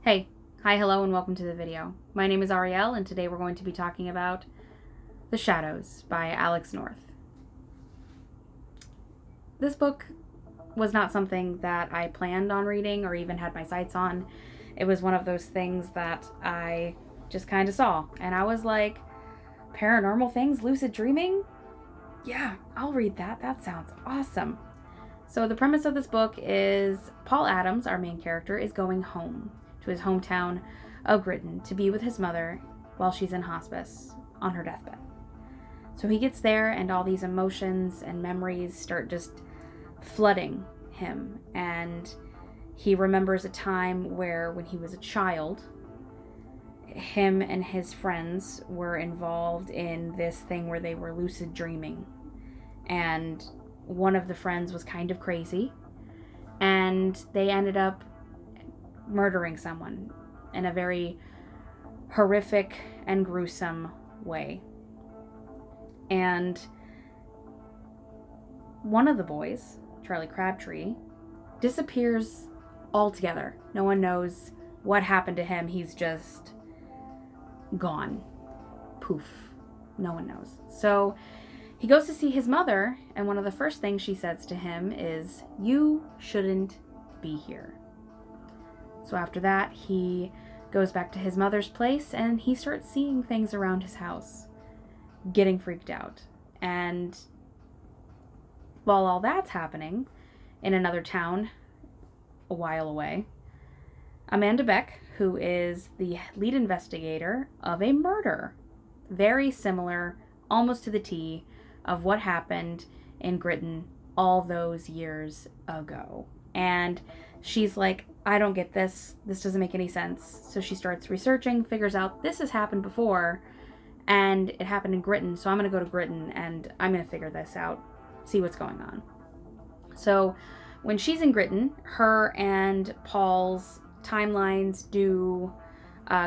Hey, hi, hello, and welcome to the video. My name is Ariel, and today we're going to be talking about The Shadows by Alex North. This book was not something that I planned on reading or even had my sights on. It was one of those things that I just kind of saw, and I was like, paranormal things, lucid dreaming? Yeah, I'll read that. That sounds awesome. So, the premise of this book is Paul Adams, our main character, is going home to his hometown of Gritton to be with his mother while she's in hospice on her deathbed. So he gets there, and all these emotions and memories start just flooding him. And he remembers a time where, when he was a child, him and his friends were involved in this thing where they were lucid dreaming. And one of the friends was kind of crazy, and they ended up murdering someone in a very horrific and gruesome way. And one of the boys, Charlie Crabtree, disappears altogether. No one knows what happened to him. He's just gone. Poof. No one knows. So he goes to see his mother, and one of the first things she says to him is, "You shouldn't be here." So after that, he goes back to his mother's place, and he starts seeing things around his house, getting freaked out. And while all that's happening, in another town a while away, Amanda Beck, who is the lead investigator of a murder, very similar, almost to the T, of what happened in Gritton all those years ago. And she's like, I don't get this. This doesn't make any sense. So she starts researching, figures out this has happened before, and it happened in Gritton. So I'm going to go to Gritton and I'm going to figure this out, see what's going on. So when she's in Gritton, her and Paul's timelines do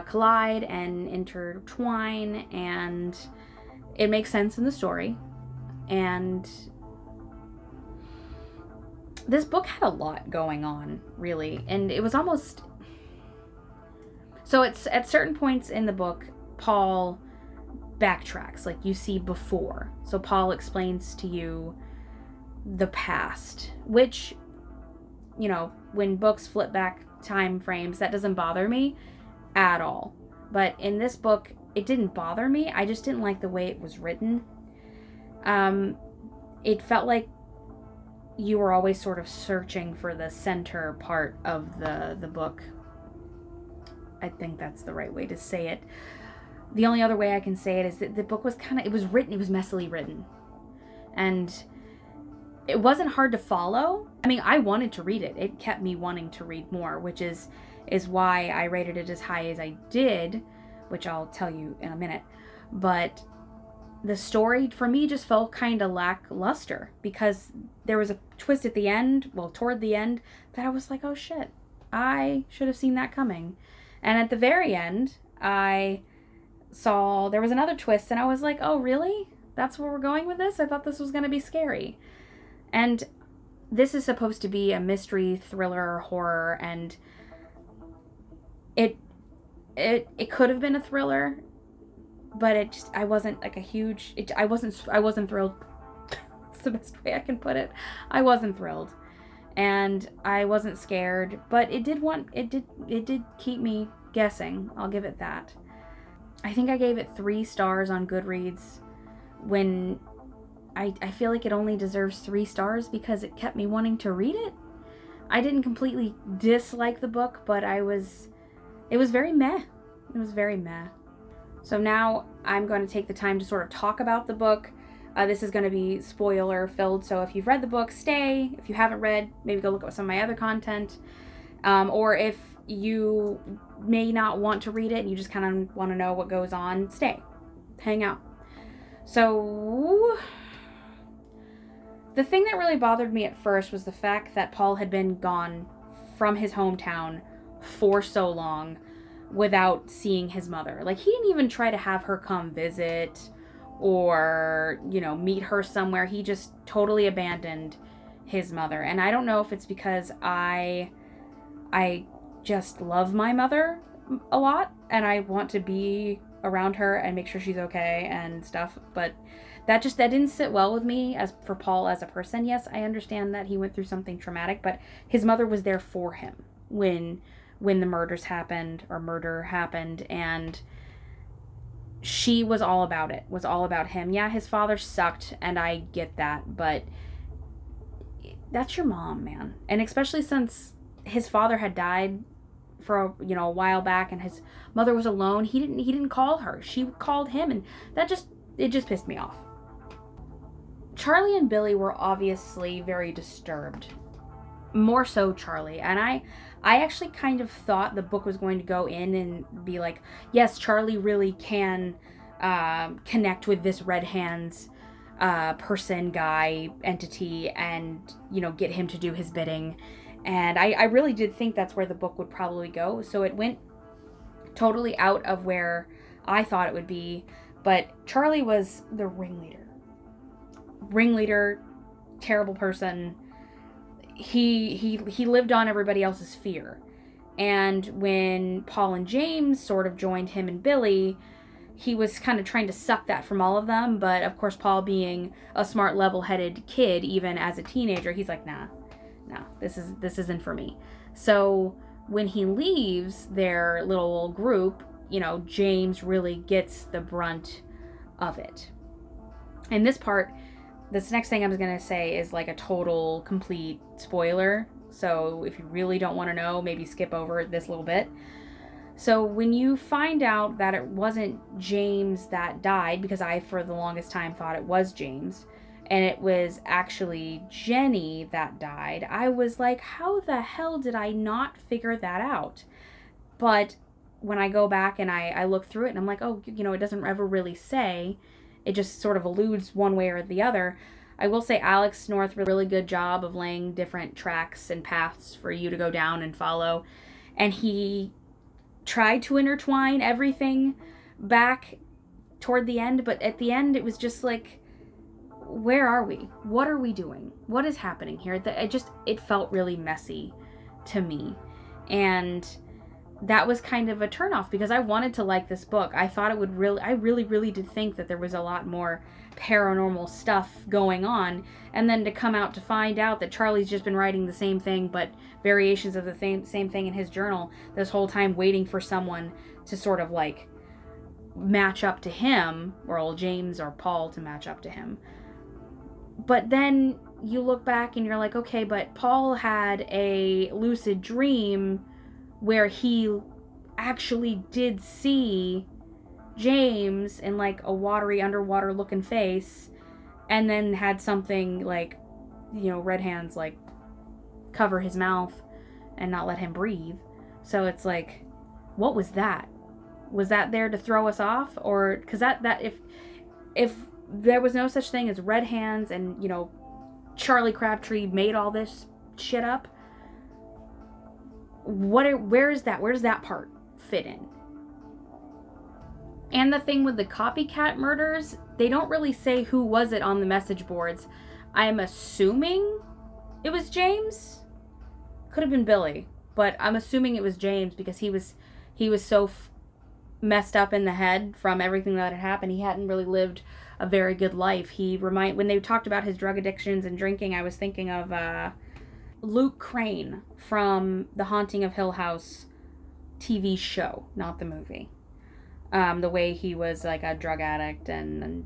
collide and intertwine, and it makes sense in the story. And this book had a lot going on, really, and it was almost... So it's at certain points in the book, Paul backtracks, like you see before. So Paul explains to you the past, which, you know, when books flip back time frames, that doesn't bother me at all. But in this book, it didn't bother me. I just didn't like the way it was written. It felt like you were always sort of searching for the center part of the book. I think that's the right way to say it. The only other way I can say it is that the book was it was messily written. And it wasn't hard to follow. I mean, I wanted to read it. It kept me wanting to read more, which is why I rated it as high as I did, which I'll tell you in a minute. But the story, for me, just felt kind of lackluster because there was a twist at the end, toward the end, that I was like, oh shit, I should have seen that coming. And at the very end, I saw there was another twist, and I was like, oh really? That's where we're going with this? I thought this was going to be scary. And this is supposed to be a mystery, thriller, horror, and it could have been a thriller, but I wasn't like I wasn't thrilled. That's the best way I can put it. I wasn't thrilled, and I wasn't scared, but it did keep me guessing. I'll give it that. I think I gave it 3 stars on Goodreads, when I feel like it only deserves 3 stars because it kept me wanting to read it. I didn't completely dislike the book, but it was very meh. It was very meh. So now I'm going to take the time to sort of talk about the book. This is going to be spoiler filled, so if you've read the book, stay. If you haven't read, maybe go look at some of my other content. Or if you may not want to read it and you just kind of want to know what goes on, stay. Hang out. So the thing that really bothered me at first was the fact that Paul had been gone from his hometown for so long without seeing his mother. Like, he didn't even try to have her come visit or, meet her somewhere. He just totally abandoned his mother. And I don't know if it's because I just love my mother a lot, and I want to be around her and make sure she's okay and stuff, but that didn't sit well with me as for Paul as a person. Yes, I understand that he went through something traumatic, but his mother was there for him when the murder happened, and she was all about it, was all about him. Yeah, his father sucked, and I get that, but that's your mom, man. And especially since his father had died for a while back, and his mother was alone, he didn't call her. She called him, and it just pissed me off. Charlie and Billy were obviously very disturbed. More so Charlie. And I actually kind of thought the book was going to go in and be like, yes, Charlie really can connect with this Red Hands person, guy, entity, and, get him to do his bidding. And I really did think that's where the book would probably go. So it went totally out of where I thought it would be. But Charlie was the ringleader, terrible person. He lived on everybody else's fear. And when Paul and James sort of joined him and Billy, he was kind of trying to suck that from all of them. But of course, Paul, being a smart, level-headed kid, even as a teenager, he's like, nah, this isn't for me. So when he leaves their little group, James really gets the brunt of it. And this next thing I'm going to say is like a total, complete spoiler. So if you really don't want to know, maybe skip over this little bit. So when you find out that it wasn't James that died, because I, for the longest time, thought it was James, and it was actually Jenny that died, I was like, how the hell did I not figure that out? But when I go back and I look through it, and I'm like, oh, it doesn't ever really say. It just sort of alludes one way or the other. I will say Alex North did a really good job of laying different tracks and paths for you to go down and follow. And he tried to intertwine everything back toward the end, but at the end it was just like, where are we? What are we doing? What is happening here? It felt really messy to me. And that was kind of a turnoff, because I wanted to like this book. I thought I really did think that there was a lot more paranormal stuff going on, and then to come out to find out that Charlie's just been writing the same thing, but variations of the same thing in his journal this whole time, waiting for someone to sort of like match up to him, or old James or Paul to match up to him. But then you look back and you're like, okay, but Paul had a lucid dream where he actually did see James in like a watery, underwater looking face, and then had something like, Red Hands like cover his mouth and not let him breathe. So it's like, what was that? Was that there to throw us off? Or, because that if there was no such thing as Red Hands, and Charlie Crabtree made all this shit up, where is that? Where does that part fit in? And the thing with the copycat murders, they don't really say who was it on the message boards. I'm assuming it was James. Could have been Billy, but I'm assuming it was James, because he was so messed up in the head from everything that had happened. He hadn't really lived a very good life. When they talked about his drug addictions and drinking, I was thinking of Luke Crane from The Haunting of Hill House TV show, not the movie. The way he was like a drug addict and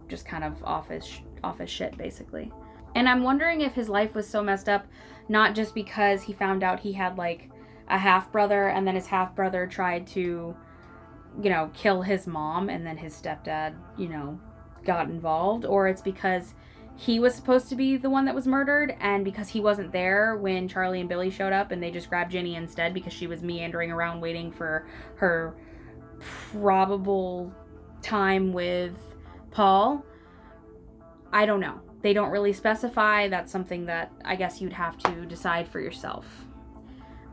just kind of off his shit, basically. And I'm wondering if his life was so messed up, not just because he found out he had like a half-brother, and then his half-brother tried to, kill his mom, and then his stepdad, got involved, or it's because he was supposed to be the one that was murdered, and because he wasn't there when Charlie and Billy showed up, and they just grabbed Jenny instead because she was meandering around waiting for her probable time with Paul. I don't know. They don't really specify. That's something that I guess you'd have to decide for yourself.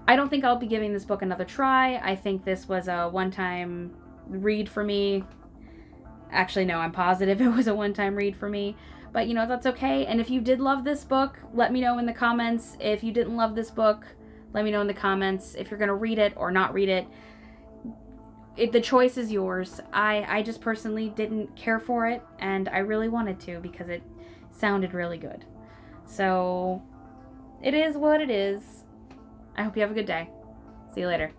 I don't think I'll be giving this book another try. I think this was a one-time read for me. Actually, no, I'm positive it was a one-time read for me. But, that's okay. And if you did love this book, let me know in the comments. If you didn't love this book, Let me know in the comments if you're going to read it or not read it. The choice is yours. I just personally didn't care for it, and I really wanted to because it sounded really good. So, it is what it is. I hope you have a good day. See you later.